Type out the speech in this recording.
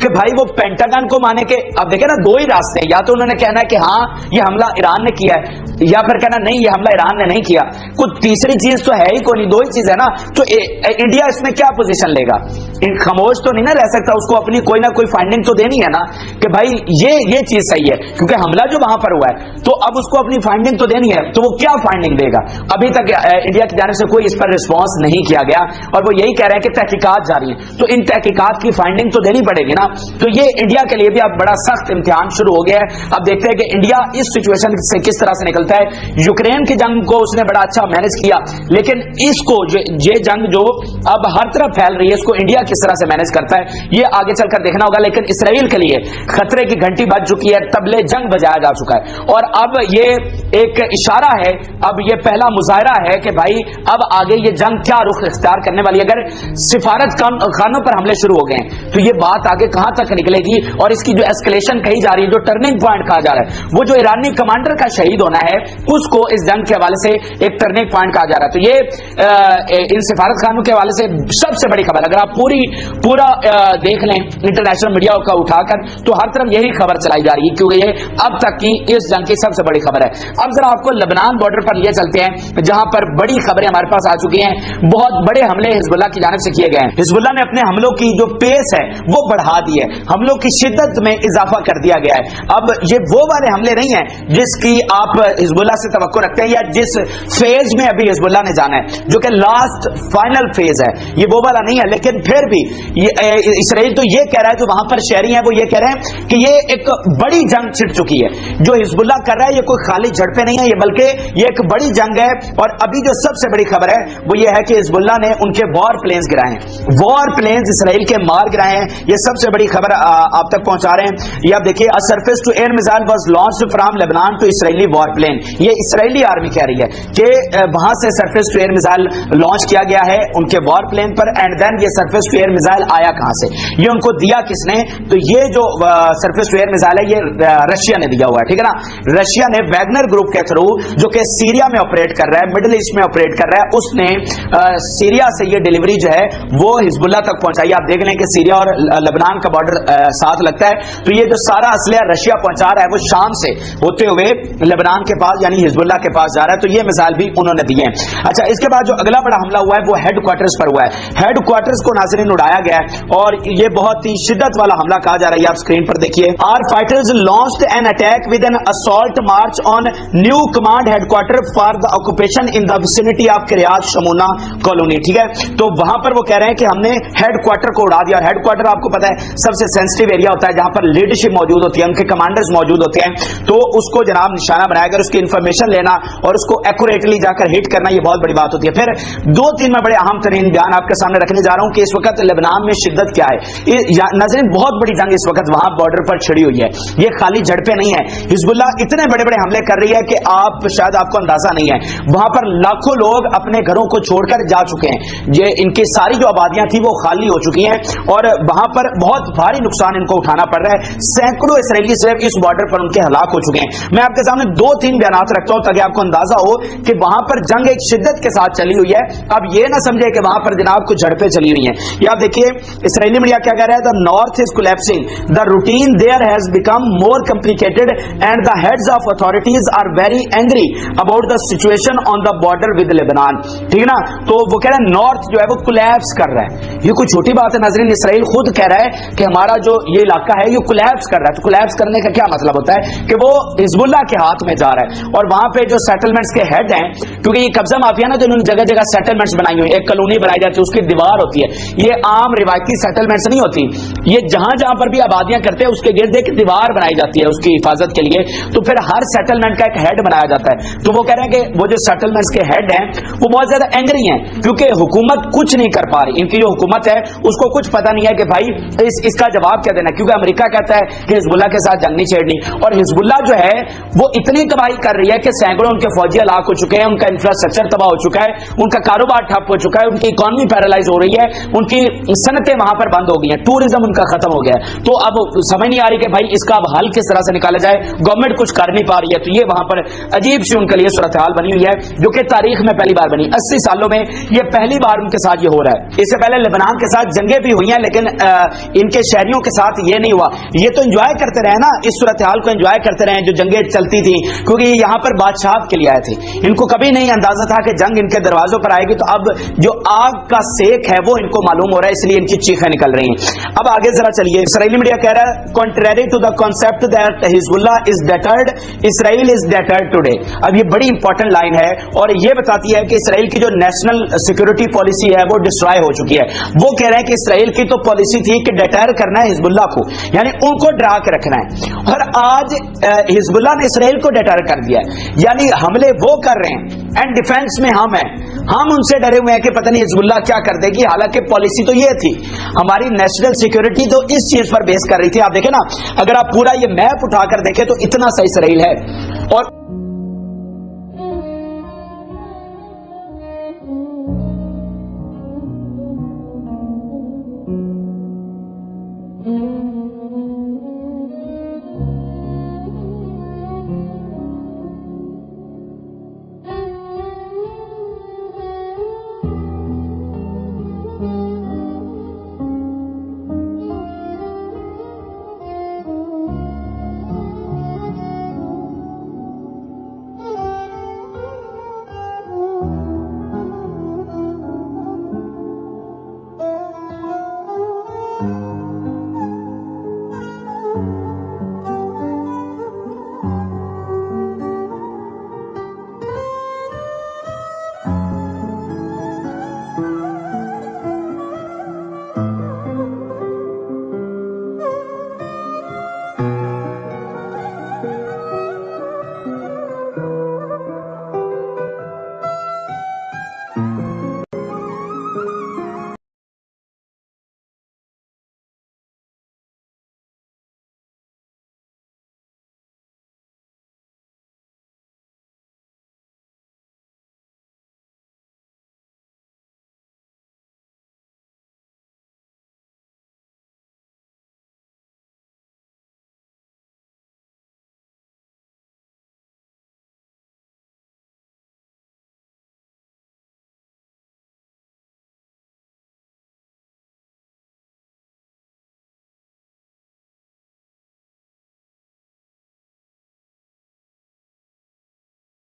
کہ بھائی وہ پینٹاگن کو مانے کہ اب دیکھیں نا دو ہی راستے ہیں, یا تو انہوں نے کہنا ہے کہ ہاں یہ حملہ ایران نے کیا ہے, یا پھر کہنا نہیں یہ حملہ ایران نے نہیں کیا. کچھ تیسری چیز تو ہے ہی کوئی نہیں, دو ہی چیز ہے نا. تو انڈیا اس میں کیا پوزیشن لے گا؟ خاموش تو نہیں نا رہ سکتا, اس کو اپنی کوئی نہ کوئی فائنڈنگ تو دینی ہے نا کہ بھائی یہ چیز صحیح ہے, کیونکہ حملہ جو وہاں پر ہوا ہے تو اب اس کو اپنی فائنڈنگ تو دینی ہے. تو وہ کیا فائنڈنگ دے گا؟ ابھی تک انڈیا کی جانب سے کوئی اس پر رسپانس نہیں کیا گیا, اور وہ یہی کہہ رہے ہیں کہ تحقیقات جاری ہیں. تو ان تحقیقات کی فائنڈنگ تو دینی پڑے گی نا. تو یہ انڈیا کے لیے بھی اب بڑا سخت امتحان شروع ہو گیا ہے. اب دیکھتے ہیں کہ انڈیا اس سچویشن سے کس طرح سے نکلتا ہے. یوکرین کی جنگ کو اس نے بڑا اچھا مینج کیا, لیکن اس کو یہ جنگ جو اب ہر طرف پھیل رہی ہے اس کو انڈیا کس طرح سے مینج کرتا ہے یہ آگے چل کر دیکھنا ہوگا. لیکن اسرائیل کے لیے خطرے کی گھنٹی بج چکی ہے, طبلے جنگ بجایا جا چکا ہے, اور اب یہ ایک اشارہ ہے, اب یہ پہلا مظاہرہ ہے کہ بھائی اب آگے یہ جنگ کیا رخ اختیار کرنے والی ہے. اگر سفارت خانوں پر حملے شروع ہو گئے ہیں تو یہ بات آگے کہاں تک نکلے گی, اور اس کی جو ایسکلیشن کہی جا رہی ہے, جو ٹرننگ پوائنٹ کہا جا رہا ہے, وہ جو ایرانی کمانڈر کا شہید ہونا ہے اس کو اس جنگ کے حوالے سے ایک ٹرننگ پوائنٹ کہا جا رہا ہے. تو یہ ان سفارت خانوں کے حوالے سے سب سے بڑی خبر, اگر آپ پورا دیکھ لیں انٹرنیشنل میڈیا کا اٹھا کر, تو ہر طرف یہی خبر چلائی جا رہی ہے, کیونکہ یہ اب تک کی اس جنگ کی سب سے بڑی خبر ہے. اب ذرا آپ کو لبنان بارڈر پر لیے چلتے ہیں, جہاں پر بڑی خبریں ہمارے پاس آ چکی ہیں. بہت بڑے حملے حزب اللہ کی جانب سے کیے گئے ہیں. حزب اللہ نے اپنے حملوں کی جو پیس ہے وہ بڑھا دی ہے, حملوں کی شدت میں اضافہ کر دیا گیا ہے. اب یہ وہ والے حملے نہیں ہیں جس کی آپ حزب اللہ سے توقع رکھتے ہیں, یا جس فیز میں ابھی حزب اللہ نے جانا ہے, جو کہ لاسٹ فائنل فیز ہے, یہ وہ والا نہیں ہے. لیکن پھر بھی اسرائیل تو یہ کہہ رہا ہے, جو وہاں پر شہری ہیں وہ یہ کہہ رہے ہیں کہ یہ ایک بڑی جنگ چھڑ چکی ہے. جو حزب اللہ کر رہا ہے یہ کوئی خالی جھڑپیں نہیں ہے, یہ بلکہ یہ ایک بڑی جنگ ہے. اور ابھی جو سب سے بڑی خبر ہے وہ یہ ہے کہ حزب اللہ نے ان کے وار پلینز گرائے ہیں, وار پلینز اسرائیل کے مار گرائے ہیں. یہ سب سے بڑی خبر آپ تک پہنچا رہے ہیں. یہ آپ دیکھیے, surface to air missile was launched from Lebanon to Israeli war plane. یہ اسرائیلی آرمی کہہ رہی ہے کہ وہاں سے surface to air missile launch کیا گیا ہے ان کے وار پلین پر. اینڈ دین یہ سرفیس ٹو ایئر میزائل آیا کہاں سے, یہ ان کو دیا کس نے؟ تو یہ جو سرفیس ٹو ایئر میزائل ہے یہ رشیا نے دیا ہوا ہے, ٹھیک ہے نا. رشیا نے ویگنر گروپ کے تھرو, جو کہ سیریا میں آپریٹ کر رہا ہے, مڈل ایسٹ میں آپریٹ کر رہا ہے, اس نے سیریا سے یہ ڈیلیوری جو ہے وہ حزب اللہ تک پہنچائی. آپ دیکھ لیں کہ سیریا اور لبنان کا بارڈر ساتھ لگتا ہے, تو یہ جو سارا اسلحہ رشیا پہنچا رہا ہے وہ شام سے ہوتے ہوئے لبنان کے پاس یعنی حزب اللہ کے پاس جا رہا ہے. تو یہ مثال بھی انہوں نے دی ہے. اچھا, اس کے بعد جو اگلا بڑا حملہ ہوا ہے وہ ہیڈ کوارٹرز پر ہوا ہے. ہیڈ کوارٹرز کو ناظرین اڑایا گیا ہے, اور یہ بہت ہی شدت والا حملہ کہا جا رہا ہے. آپ اسکرین پر دیکھیے, our fighters launched an attack with an assault march on new command head quarter for the occupation in the vicinity of Kiryat Shmona colony. ٹھیک ہے, تو وہاں پر وہ کہہ رہے ہیں کہ ہم نے ہیڈ کوارٹر کو اڑا دیا. اور ہیڈ کوارٹر آپ کو پتا ہے سب سے سینسٹیو ایریا ہوتا ہے, جہاں پر لیڈرشپ موجود ہوتی ہے, ان کے کمانڈرز موجود ہوتے ہیں, تو اس کو جناب نشانہ بنایا کر اس کی انفارمیشن لینا اور اس کو ایکوریٹلی جا کر ہٹ کرنا, یہ بہت بڑی بات ہوتی ہے. پھر دو تین میں بڑے اہم ترین بیان آپ کے سامنے رکھنے جا رہا ہوں کہ اس وقت لبنان میں شدت کیا ہے. ناظرین, بہت بڑی جنگ اس وقت وہاں بارڈر پر چھڑی ہوئی ہے, یہ خالی جھڑپیں نہیں ہیں. حزب اللہ اتنے بڑے بڑے حملے کر رہی ہے کہ آپ شاید آپ کو اندازہ نہیں ہے. وہاں پر لاکھوں لوگ اپنے گھروں کو چھوڑ کر جا چکے ہیں, یہ ان کی ساری جو آبادیاں تھیں وہ خالی ہو چکی ہیں, اور وہاں پر بہت بھاری نقصان ان کو اٹھانا پڑ رہا ہے. سینکڑوں اسرائیلی صرف اس بارڈر پر ان کے ہلاک ہو چکے ہیں. میں آپ کے سامنے دو تین بیانات رکھتا ہوں تاکہ آپ کو اندازہ ہو کہ وہاں پر جنگ ایک شدت کے ساتھ چلی ہوئی ہے. اب یہ نہ سمجھے کہ وہاں پر جناب کچھ جھڑپیں چلی ہوئی ہیں. یہ آپ دیکھیے, اسرائیلی میڈیا کیا کہہ رہا ہے, the north is collapsing, the routine there has become more complicated and the heads of authorities are very angry about the situation on the border with Lebanon. ٹھیک ہے نا, تو وہ کہہ رہے ہیں نارتھ جو ہے وہ کولیپس کر رہا ہے. یہ کوئی چھوٹی بات ہے ناظرین, اسرائیل خود کہہ رہا ہے کہ ہمارا جو یہ علاقہ ہے یہ کولیپس کر رہا ہے. تو کولیپس کرنے کا کیا مطلب ہوتا ہے کہ وہ حزب اللہ کے ہاتھ میں جا رہا ہے, اور وہاں پہ جو سیٹلمنٹس کے ہیڈ ہیں, کیونکہ یہ قبضہ مافیا نا, تو انہوں نے جگہ جگہ سیٹلمنٹس بنائی ہوئی, ایک کالونی بنائی جاتی ہے, اس کی دیوار ہوتی ہے. یہ عام روایتی سیٹلمنٹس نہیں ہوتی, یہ جہاں جہاں پر بھی آبادیاں کرتے ہیں اس کے گرد ایک دیوار بنائی جاتی ہے اس کی حفاظت کے لیے. تو پھر ہر سیٹلمنٹ کا ایک ہیڈ بنایا جاتا ہے. تو وہ کہہ رہے ہیں کہ وہ جو سیٹلمنٹس کے ہیڈ ہیں وہ بہت زیادہ اینگری ہیں, کیونکہ حکومت کچھ نہیں کر پا رہی. ان کی جو حکومت ہے اس کو کچھ پتا نہیں ہے کہ بھائی اس کا جواب کیا دینا, کیونکہ امریکہ کہتا ہے کہ حزب اللہ کے ساتھ جنگ نہیں چھیڑنی, اور حزب اللہ جو ہے وہ اتنی تباہی کر رہی ہے کہ سینکڑوں ان کے فوجی ہلاک ہو چکے ہیں, ان کا انفراسٹرکچر تباہ ہو چکا ہے, ان کا کاروبار ٹھپ ہو چکا ہے, ان کی اکانومی پیرالائز ہو رہی ہے, ان کی صنعتیں وہاں پر بند ہو گئی ہیں, ٹورزم ان کا ختم ہو گیا ہے. تو اب سمجھ نہیں آ رہی کہ بھائی اس کا اب حل کس طرح سے نکالا جائے, گورنمنٹ کچھ کر نہیں پا رہی ہے. تو یہ وہاں پر عجیب سی ان کے لیے صورتحال بنی ہوئی ہے, جو کہ تاریخ میں پہلی بار بنی. 80 سالوں میں یہ پہلی بار ان کے ساتھ یہ ہو رہا ہے. اس سے پہلے لبنان کے ساتھ جنگیں بھی ہوئی ہیں, لیکن ان ان کے شہریوں کے ساتھ یہ نہیں ہوا. یہ تو انجوائے کرتے رہے نا, اس صورتحال کو انجوائے کرتے رہے جو جنگیں چلتی تھی, کیونکہ یہ یہاں پر بادشاہت کے لیے آئے تھے. ان کو کبھی نہیں اندازہ تھا کہ جنگ ان کے دروازوں پر آئے گی. تو اب جو آگ کا سیک ہے وہ ان کو معلوم ہو رہا ہے, اس لیے ان کی چیخیں نکل رہی ہیں. اب آگے ذرا چلیے. اسرائیلی میڈیا کہہ رہا ہے contrary to the concept that Hezbollah is deterred, Israel is deterred today. اب یہ بڑی امپورٹنٹ لائن ہے اور یہ بتاتی ہے کہ اسرائیل کی جو نیشنل سیکورٹی پالیسی ہے وہ ڈسٹرائے ہو چکی ہے. وہ کہہ رہے ہیں کہ اسرائیل کی تو پالیسی تھی کہ ڈیٹر کرنا ہے حزب اللہ کو, یعنی ان کو ڈرا کے رکھنا ہے, اور آج حزب اللہ نے اسرائیل کو ڈیٹر کر دیا ہے, یعنی حملے وہ کر رہے ہیں اینڈ ڈیفینس میں ہم ہیں. ہم ان سے ڈرے ہوئے ہیں کہ پتہ نہیں حزب اللہ کیا کر دے گی, حالانکہ پالیسی تو یہ تھی. ہماری نیشنل سیکورٹی تو اس چیز پر بیس کر رہی تھی. آپ دیکھیں نا, اگر آپ پورا یہ میپ اٹھا کر دیکھیں تو اتنا سا اسرائیل ہے. اور